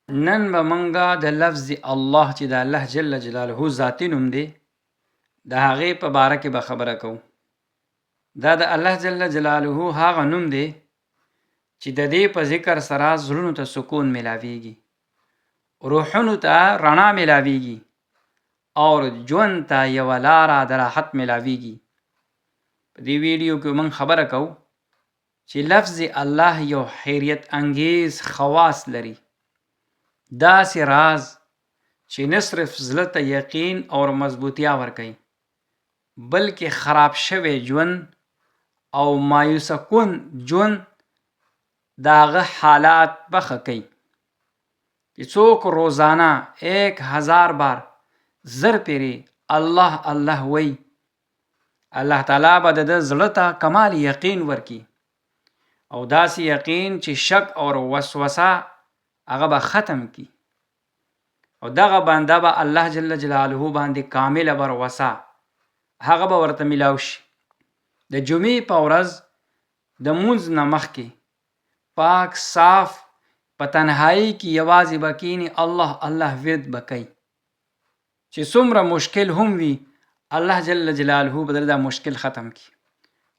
نن به مونږه د لفظ الله چې د الله جل جلاله ذاتي نوم دی د هغې په باره کې به خبره کوو. دا د الله جل جلاله هغه نوم دی چې د دې په ذکر سره زړونو ته سکون ملاویږي، روحونو ته رڼا ملاویږي او ژوند ته یوه لاره د راحت ملاویږي. په دې ویډیو کې موږ خبره کوو چې لفظ الله یو حیرت انگیز خواص لري، داسې راز چې نه صرف زړه ته یقین او مضبوطیا ورکوي بلکې خراب شوی ژوند او مایوسه کن ژوند د هغه حالات به ښه کوي. چې څوک روزانه 1000 بار زر پیرې الله الله وی، الله تعالی به د ده زړه ته کمال یقین ورکي او داسې یقین چې شک او وسوسه هغه به ختم کی او دغه بنده به الله جل جلاله باندې کامله بروسه هغه به ورته میلاو شي. د جمعې په ورځ د مونځ نه مخکې پاک صاف په تنهایی کې یوازې به کینی الله الله ورد به کوي، چې څومره مشکل هم وي الله جل جلاله به دا مشکل ختم کی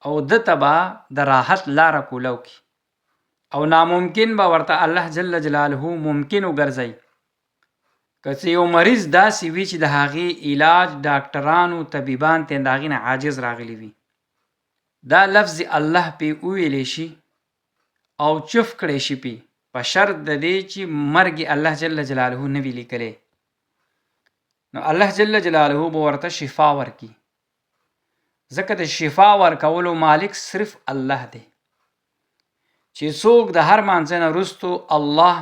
او دته به د راحت لاره کولو کی او ناممکن به ورته الله جل جلاله ممکن وګرځي. که یو مریض داسې وي چې د هغې علاج ډاکټرانو طبیبان ته د هغې نه عاجز راغلی وي، دا لفظ الله پې وویلی شي او چف کړی شي په شرط د دې چې مرګ الله جل جلاله نه وي لیکلی، نو الله جل جلاله به ورته شفا ورکي. ځکه د شفا ورکولو مالک صرف الله دی. چې څوک د هر مانځه نه وروستو الله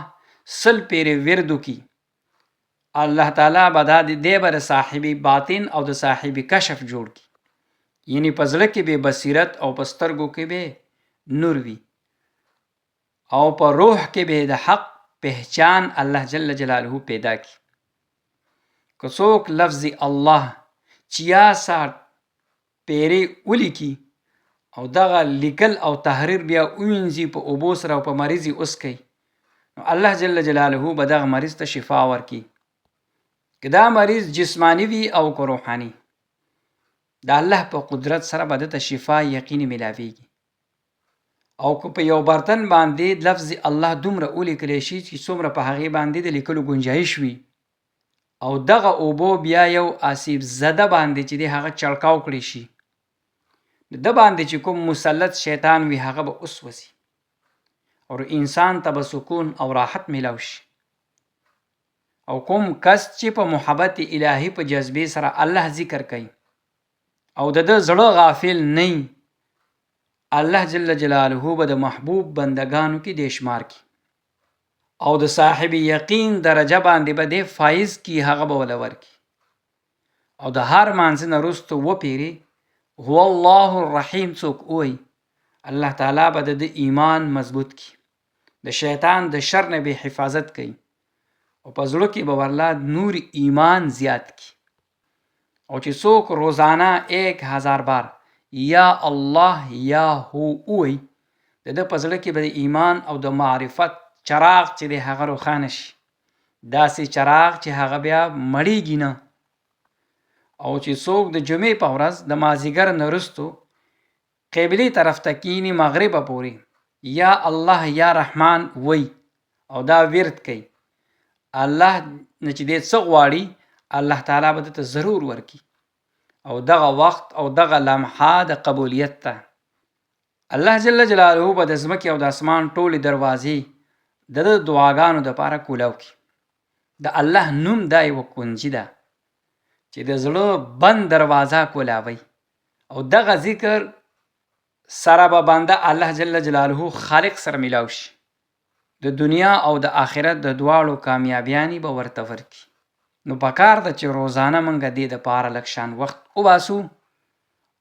100 پیرې ورد وکړي، الله تعالی به دا دی به د صاحب باطن او د صاحب کشف جوړ کړي، یعنی په زړه کې به بصیرت او په سترګو کې به نور وي او په روح کې به د حق پہچان الله جل جلاله پیدا کړي. که څوک لفظ الله 66 پیرې ولیکي او دغه لیکل او تحریر بیا وینځي په اوبو سره او په مریض یې وسکي، نو الله جل جلاله به دغه مریض ته شفا ورکي. که دا مریض جسمانی وي او که روحانی، د الله په قدرت سره به دته شفا یقیني ملاویږي. او که په یو برتن باندې لفظ الله دومره ولیکلی شي چې څومره په هغې باندې د لیکلو گنجایش وي او دغه اوبو بیا یو آسیب زده باندې چې دی هغه چړکاو کړی شي، د باندې چې کوم مسلط شیطان وي هغه به وسوسي او انسان ته به سکون او راحت میلاو شي. او کوم کس چې په محبت الهی په جذبې سره الله ذکر کوي او د ده زړه غافل نه، الله جل جلاله به د محبوب بندگانو کې د شمار کی او د صاحب یقین درجه باندې به د فایز کی هغه به ولور کی. او د هر مانځه نه وروسته وپیري هو الله الرحیم څوک وی، الله تعالی به د ایمان مضبوط کی، د شیطان د شر نه به حفاظت کوي او په زړه کې به ورله نور ایمان زیات کی. او چې څوک روزانه 1000 بار یا الله یا هو وی، د ده په زړه کې به د ایمان او د معرفت چراغ چې دی هغه روښانه شي، داسې چراغ چې هغه بیا مړیږي نه. او چې څوک د جمعې په ورځ د مازدیګر نه وروستو قبلې طرف ته کینی مغربه پورې یا الله یا رحمان وی او دا ورد کوي، الله نه چې دی څه غواړي الله تعالی به دته ضرور ورکي او دغه وخت او دغه لمحه د قبولیت ته الله جل جلاله به د ځمکې او د اسمان ټولې دروازې د دعاګانو دپاره کولاو کړي. د الله نوم دا یوه کنجي ده چې د زړه بند دروازه کولاوي او دغه ذکر سره به بنده الله جل جلاله خالق سره میلاو شي، د دنیا او د آخرت د دواړو کامیابیانی به ورته ورکړي. نو پکار ده چې روزانه موږ دې دپاره لږ شان وخت وباسو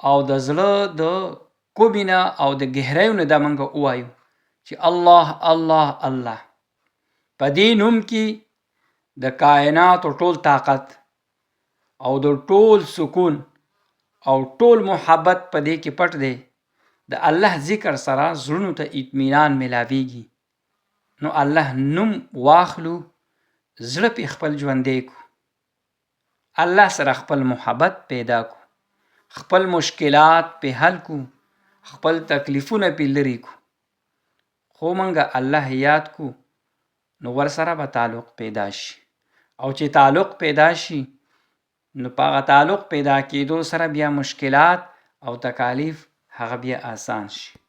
او د زړه د کومې نه او د ګهریو نه دا موږ ووایو چې الله الله الله. په دې نوم کې د کائناتو ټول طاقت او د ټول سکون او ټول محبت په دې کې پټ دی. د الله ذکر سره زړونو ته اطمینان ملاویږي. نو الله نوم واخلو زړه پې خپل ژوندی کو، الله سره خپل محبت پیدا کو، خپل مشکلات پې حل کو، خپل تکلیفونه پې لرې کو. خو موږ الله یاد کو نو ورسره به تعلق پیدا شي، او چې تعلق پیدا شي نو په هغه تعلق پیدا کېدو سره بیا مشکلات او تکالیف هغه بیا آسان شي.